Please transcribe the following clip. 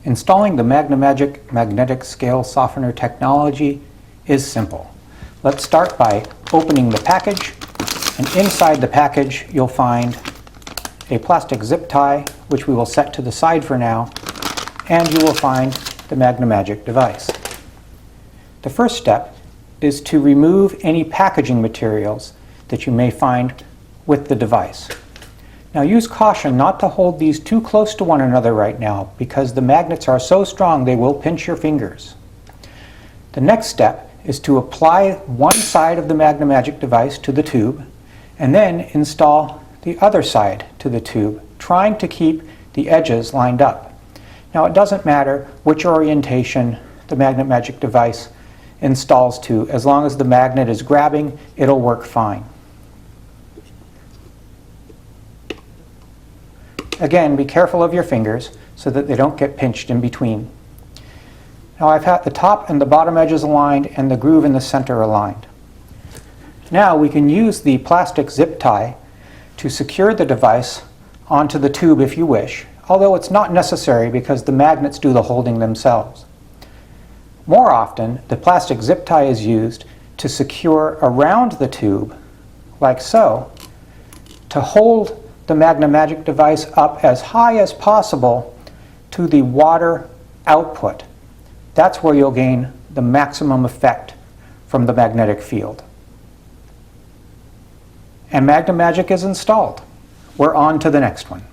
Installing the MagneMagic magnetic scale softener technology is simple. Let's start by opening the package, and inside the package you'll find a plastic zip tie, which we will set to the side for now, and you will find the MagneMagic device. The first step is to remove any packaging materials that you may find with the device. Now use caution not to hold these too close to one another right now, because the magnets are so strong they will pinch your fingers. The next step is to apply one side of the MagneMagic device to the tube and then install the other side to the tube, trying to keep the edges lined up. Now it doesn't matter which orientation the MagneMagic device installs to, as long as the magnet is grabbing, it'll work fine. Again, be careful of your fingers so that they don't get pinched in between. Now I've had the top and the bottom edges aligned and the groove in the center aligned. Now we can use the plastic zip tie to secure the device onto the tube if you wish, although it's not necessary because the magnets do the holding themselves. More often, the plastic zip tie is used to secure around the tube, like so, to hold the MagneMagic device up as high as possible to the water output. That's where you'll gain the maximum effect from the magnetic field. And MagneMagic is installed. We're on to the next one.